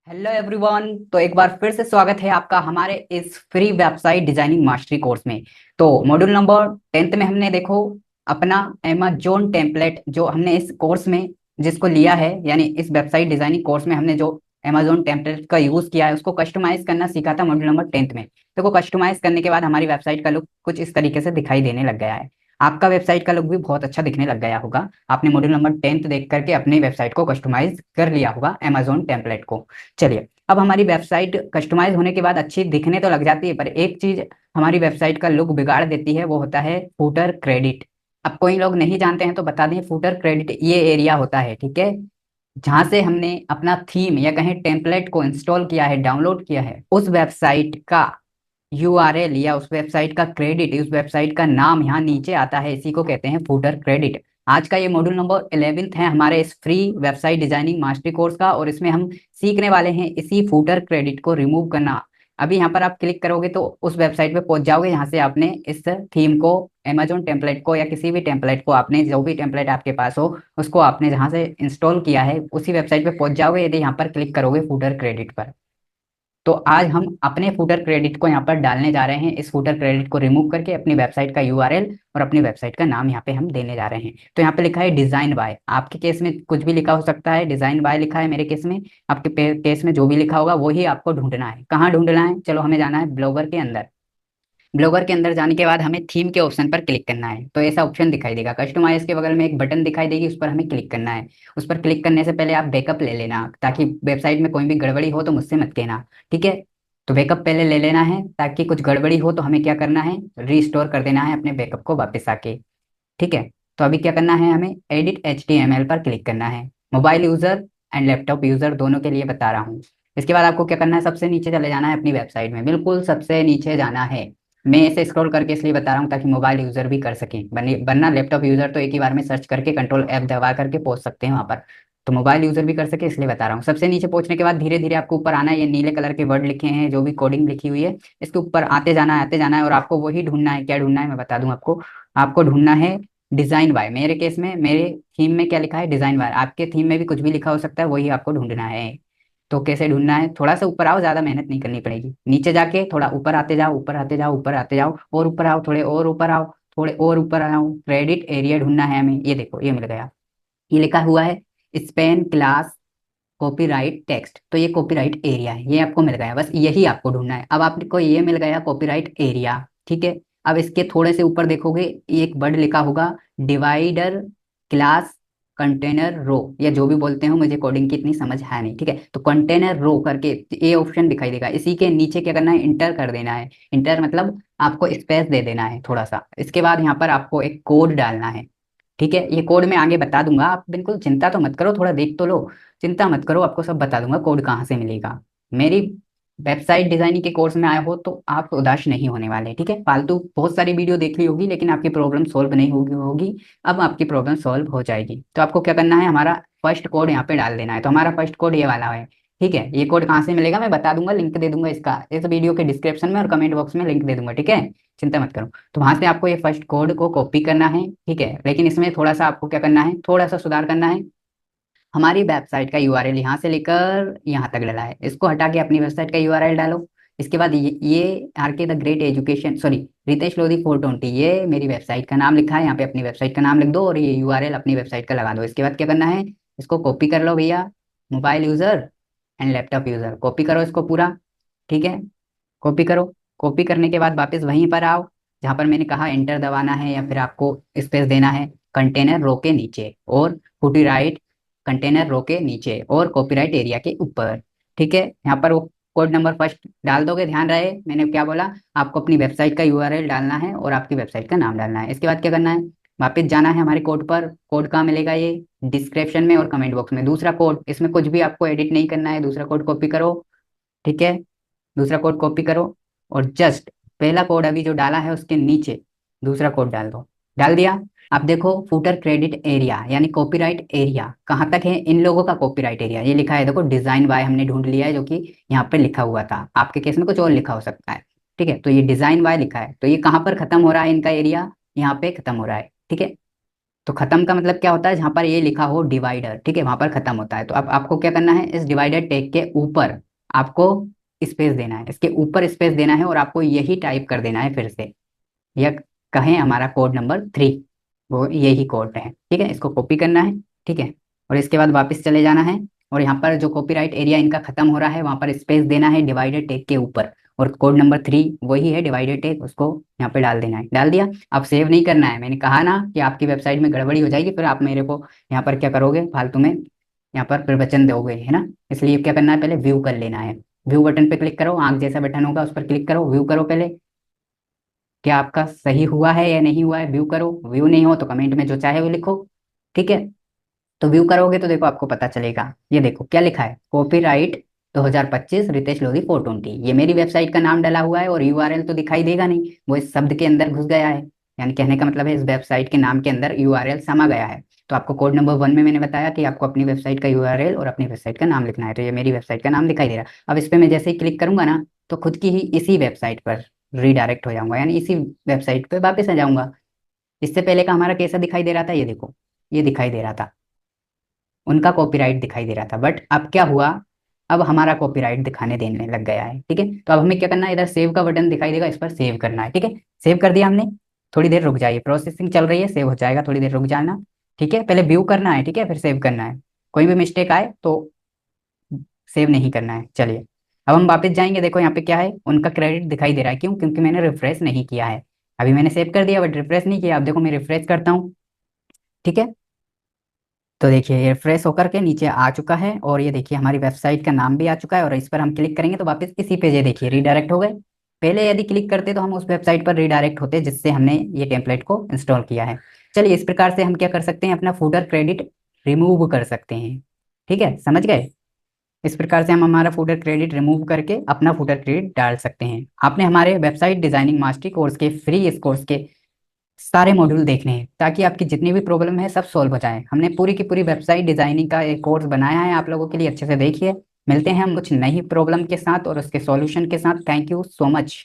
Hello everyone. तो एक बार फिर से स्वागत है आपका हमारे इस free website designing mastery course में। तो मॉड्यूल नंबर 10th में हमने देखो अपना अमेजोन टेम्पलेट जो हमने इस कोर्स में जिसको लिया है, यानी इस वेबसाइट डिजाइनिंग कोर्स में हमने जो अमेजोन टेम्पलेट का यूज किया है उसको कस्टमाइज करना सीखा था मॉड्यूल नंबर 10th में। देखो कस्टमाइज करने के बाद हमारी वेबसाइट का लुक कुछ इस तरीके से दिखाई देने लग गया है। आपका वेबसाइट का लुक भी बहुत अच्छा दिखने लग गया होगा। आपने मॉड्यूल नंबर 10th देख करके अपनी वेबसाइट को कस्टमाइज कर लिया होगा अमेजोन टेम्पलेट को। चलिए, अब हमारी वेबसाइट कस्टमाइज होने के बाद अच्छी दिखने तो लग जाती है, पर एक चीज हमारी वेबसाइट का लुक बिगाड़ देती है, वो होता है फूटर क्रेडिट। अब कोई लोग नहीं जानते हैं तो बता दें, फूटर क्रेडिट ये एरिया होता है, ठीक है, जहां से हमने अपना थीम या कहें टेम्पलेट को इंस्टॉल किया है, डाउनलोड किया है, उस वेबसाइट का यूआरएल या उस वेबसाइट का क्रेडिट, उस वेबसाइट का नाम यहाँ नीचे आता है, इसी को कहते हैं फूटर क्रेडिट। आज का ये मॉड्यूल नंबर 11th है हमारे इस free website designing mastery course का, और इसमें हम सीखने वाले हैं इसी फूटर क्रेडिट को रिमूव करना। अभी यहाँ पर आप क्लिक करोगे तो उस वेबसाइट पे पहुंच जाओगे जहाँ से आपने इस थीम को, अमेजोन टेम्पलेट को या किसी भी टेम्पलेट को, आपने जो भी टेम्पलेट आपके पास हो उसको आपने जहाँ से इंस्टॉल किया है उसी वेबसाइट पे पहुंच जाओगे यदि यहाँ पर क्लिक करोगे फूटर क्रेडिट पर। तो आज हम अपने फूटर क्रेडिट को यहाँ पर डालने जा रहे हैं, इस फूटर क्रेडिट को रिमूव करके अपनी वेबसाइट का यूआरएल और अपनी वेबसाइट का नाम यहाँ पे हम देने जा रहे हैं। तो यहाँ पे लिखा है डिजाइन बाय, आपके केस में कुछ भी लिखा हो सकता है, डिजाइन बाय लिखा है मेरे केस में। आपके केस में जो भी लिखा होगा वही आपको ढूंढना है। कहाँ ढूंढना है? चलो, हमें जाना है ब्लॉगर के अंदर। ब्लॉगर के अंदर जाने के बाद हमें थीम के ऑप्शन पर क्लिक करना है, तो ऐसा ऑप्शन दिखाई देगा। कस्टमाइज के बगल में एक बटन दिखाई देगी, उस पर हमें क्लिक करना है। उस पर क्लिक करने से पहले आप बैकअप ले लेना, ताकि वेबसाइट में कोई भी गड़बड़ी हो तो मुझसे मत कहना, ठीक है। तो बैकअप पहले ले लेना है, ताकि कुछ गड़बड़ी हो तो हमें क्या करना है, रीस्टोर कर देना है अपने बैकअप को वापस आके, ठीक है। तो अभी क्या करना है, हमें एडिट HTML पर क्लिक करना है। Mobile user and laptop user दोनों के लिए बता रहा हूँ। इसके बाद आपको क्या करना है, सबसे नीचे चले जाना है अपनी वेबसाइट में, बिल्कुल सबसे नीचे जाना है। मैं ऐसे स्क्रॉल करके इसलिए बता रहा हूँ ताकि मोबाइल यूजर भी कर सकें, वरना लैपटॉप यूजर तो एक ही बार में सर्च करके Ctrl+F दबा करके पहुंच सकते हैं वहां पर। तो मोबाइल यूजर भी कर सके इसलिए बता रहा हूँ। सबसे नीचे पहुंचने के बाद धीरे धीरे आपको ऊपर आना है, ये नीले कलर के वर्ड लिखे हैं जो भी कोडिंग लिखी हुई है, इसके ऊपर आते जाना है, आते जाना है, और आपको वही ढूंढना है। क्या ढूंढना है मैं बता दूं आपको। आपको ढूंढना है डिजाइन बाय। मेरे केस में, मेरे थीम में क्या लिखा है, डिजाइन बाय। आपके थीम में भी कुछ भी लिखा हो सकता है, वही आपको ढूंढना है। तो कैसे ढूंढना है, थोड़ा सा ऊपर आओ, ज्यादा मेहनत नहीं करनी पड़ेगी। नीचे जाके थोड़ा ऊपर आते जाओ, ऊपर आते जाओ, ऊपर आते जाओ, और ऊपर आओ, थोड़े और ऊपर आओ, थोड़े और ऊपर आओ। क्रेडिट एरिया ढूंढना है हमें। ये देखो, ये मिल गया। ये लिखा हुआ है स्पेन क्लास कॉपीराइट टेक्स्ट, तो ये कॉपीराइट एरिया है, ये आपको मिल गया। बस यही आपको ढूंढना है। अब आपको ये मिल गया कॉपीराइट एरिया, ठीक है। अब इसके थोड़े से ऊपर देखोगे, ये एक वर्ड लिखा होगा डिवाइडर क्लास कंटेनर रो, या जो भी बोलते हो, मुझे कोडिंग की इतनी समझ है नहीं, ठीक है। तो कंटेनर रो करके ये ऑप्शन दिखाई देगा, इसी के नीचे क्या करना है, इंटर कर देना है। इंटर मतलब आपको स्पेस दे देना है थोड़ा सा। इसके बाद यहाँ पर आपको एक कोड डालना है, ठीक है। ये कोड मैं आगे बता दूंगा, आप बिल्कुल चिंता तो मत करो, थोड़ा देख तो लो। चिंता मत करो, आपको सब बता दूंगा कोड कहाँ से मिलेगा। मेरी वेबसाइट डिजाइनिंग के कोर्स में आए हो तो आप उदास नहीं होने वाले, ठीक है। फालतू बहुत सारी वीडियो देख ली होगी लेकिन आपकी प्रॉब्लम सॉल्व नहीं होगी। अब आपकी प्रॉब्लम सॉल्व हो जाएगी। तो आपको क्या करना है, हमारा फर्स्ट कोड यहाँ पे डाल देना है। तो हमारा फर्स्ट कोड ये वाला है, ठीक है। ये कोड कहाँ से मिलेगा मैं बता दूंगा, लिंक दे दूंगा इसका इस वीडियो के डिस्क्रिप्शन में और कमेंट बॉक्स में लिंक दे दूंगा, ठीक है। चिंता मत करो। तो वहां से आपको ये फर्स्ट कोड को कॉपी करना है, ठीक है। लेकिन इसमें थोड़ा सा आपको क्या करना है, थोड़ा सा सुधार करना है। हमारी वेबसाइट का यूआरएल यहाँ से लेकर यहाँ तक डला है, इसको हटा के अपनी वेबसाइट का यूआरएल डालो। इसके बाद ये R K the great education, sorry, Ritesh Lodhi 420, ये मेरी वेबसाइट का नाम लिखा है, यहाँ पे अपनी वेबसाइट का नाम लिख दो और ये यूआरएल अपनी वेबसाइट का लगा दो। इसके बाद क्या करना है, इसको कॉपी कर लो भैया, mobile user and laptop user, copy करो इसको पूरा, ठीक है। कॉपी करो। कॉपी करने के बाद वापस वहीं पर आओ जहाँ पर मैंने कहा एंटर दबाना है या फिर आपको स्पेस देना है, कंटेनर रो के नीचे और फुटी राइट, कंटेनर रो के नीचे और कॉपीराइट एरिया के ऊपर, ठीक है। यहाँ पर वो कोड नंबर फर्स्ट डाल दोगे। ध्यान रहे मैंने क्या बोला, आपको अपनी वेबसाइट का यूआरएल डालना है और आपकी वेबसाइट का नाम डालना है। इसके बाद क्या करना है, वापस जाना है हमारे कोड पर। कोड कहाँ मिलेगा, ये डिस्क्रिप्शन में और कमेंट बॉक्स में। दूसरा कोड, इसमें कुछ भी आपको एडिट नहीं करना है, दूसरा कोड कॉपी करो, ठीक है। दूसरा कोड कॉपी करो और जस्ट पहला कोड अभी जो डाला है उसके नीचे दूसरा कोड डाल दो। डाल दिया। आप देखो फूटर क्रेडिट एरिया यानी कॉपीराइट एरिया कहाँ तक है, इन लोगों का कॉपीराइट एरिया ये लिखा है, देखो डिजाइन बाय हमने ढूंढ लिया है, जो कि यहाँ पे लिखा हुआ था। आपके केस में कुछ और लिखा हो सकता है, ठीक है। तो ये डिजाइन बाय लिखा है, तो ये कहाँ पर खत्म हो रहा है इनका एरिया, यहाँ पे खत्म हो रहा है, ठीक है। तो खत्म का मतलब क्या होता है, जहां पर ये लिखा हो डिवाइडर, ठीक है, वहां पर खत्म होता है। तो अब आपको क्या करना है, इस डिवाइडर टैग के ऊपर आपको स्पेस देना है, इसके ऊपर स्पेस देना है, और आपको यही टाइप कर देना है फिर से, या कहें हमारा कोड नंबर 3, वो यही कोड है, ठीक है। इसको कॉपी करना है, ठीक है, और इसके बाद वापस चले जाना है, और यहाँ पर जो कॉपीराइट एरिया इनका खत्म हो रहा है वहां पर स्पेस देना है डिवाइडेड टेग के ऊपर, और कोड नंबर 3 वही है डिवाइडेड टेग, उसको यहाँ पे डाल देना है। डाल दिया। अब सेव नहीं करना है, मैंने कहा ना कि आपकी वेबसाइट में गड़बड़ी हो जाएगी, फिर आप मेरे को यहाँ पर क्या करोगे, फालतू में यहाँ पर प्रवचन दोगे, है ना। इसलिए क्या करना है, पहले व्यू कर लेना है। व्यू बटन पे क्लिक करो, आंख जैसा बटन होगा उस पर क्लिक करो, व्यू करो पहले, क्या आपका सही हुआ है या नहीं हुआ है, व्यू करो। व्यू नहीं हो तो कमेंट में जो चाहे वो लिखो, ठीक है। तो व्यू करोगे तो देखो आपको पता चलेगा, ये देखो क्या लिखा है, कॉपीराइट 2025 रितेश लोधी 420, ये मेरी वेबसाइट का नाम डला हुआ है, और यूआरएल तो दिखाई देगा नहीं, वो इस शब्द के अंदर घुस गया है। यानी कहने का मतलब है इस वेबसाइट के नाम के अंदर यूआरएल समा गया है। तो आपको कोड नंबर 1 में मैंने बताया कि आपको अपनी वेबसाइट का यूआरएल और अपनी वेबसाइट का नाम लिखना है, तो ये मेरी वेबसाइट का नाम दिखाई दे रहा है। अब इस पे मैं जैसे ही क्लिक करूंगा ना, तो खुद की ही इसी वेबसाइट पर रीडायरेक्ट हो जाऊंगा, यानी इसी वेबसाइट पे वापस आ जाऊंगा। इससे पहले का हमारा कैसा दिखाई दे रहा था, ये देखो, ये दिखाई दे रहा था, उनका कॉपीराइट दिखाई दे रहा था, बट अब क्या हुआ, अब हमारा कॉपीराइट दिखाने देने लग गया है, ठीक है। तो अब हमें क्या करना है, इधर सेव का बटन दिखाई देगा, इस पर सेव करना है, ठीक है। सेव कर दिया हमने। थोड़ी देर रुक जाइए, प्रोसेसिंग चल रही है, सेव हो जाएगा, थोड़ी देर रुक जाना, ठीक है। पहले व्यू करना है, ठीक है, फिर सेव करना है। कोई भी मिस्टेक आए तो सेव नहीं करना है। चलिए, अब हम वापस जाएंगे, देखो यहाँ पे क्या है, उनका क्रेडिट दिखाई दे रहा है, क्यों, क्योंकि मैंने रिफ्रेश नहीं किया है। अभी मैंने सेव कर दिया बट रिफ्रेश नहीं किया। अब देखो मैं रिफ्रेश करता हूँ, ठीक है। तो देखिए ये रिफ्रेश होकर के नीचे आ चुका है, और ये देखिए हमारी वेबसाइट का नाम भी आ चुका है, और इस पर हम क्लिक करेंगे तो वापस इसी पे, ये देखिए रीडायरेक्ट हो गए। पहले यदि क्लिक करते तो हम उस वेबसाइट पर रीडायरेक्ट होते जिससे हमने ये टेम्पलेट को इंस्टॉल किया है। चलिए, इस प्रकार से हम क्या कर सकते हैं, अपना फूटर क्रेडिट रिमूव कर सकते हैं, ठीक है, समझ गए। इस प्रकार से हम हमारा फूटर क्रेडिट रिमूव करके अपना फूटर क्रेडिट डाल सकते हैं। आपने हमारे वेबसाइट डिजाइनिंग मास्टरी कोर्स के फ्री इस कोर्स के सारे मॉड्यूल देखने हैं, ताकि आपकी जितनी भी प्रॉब्लम है सब सॉल्व हो जाए। हमने पूरी की पूरी वेबसाइट डिजाइनिंग का एक कोर्स बनाया है आप लोगों के लिए, अच्छे से देखिए। मिलते हैं हम कुछ नई प्रॉब्लम के साथ और उसके सॉल्यूशन के साथ। Thank you so much.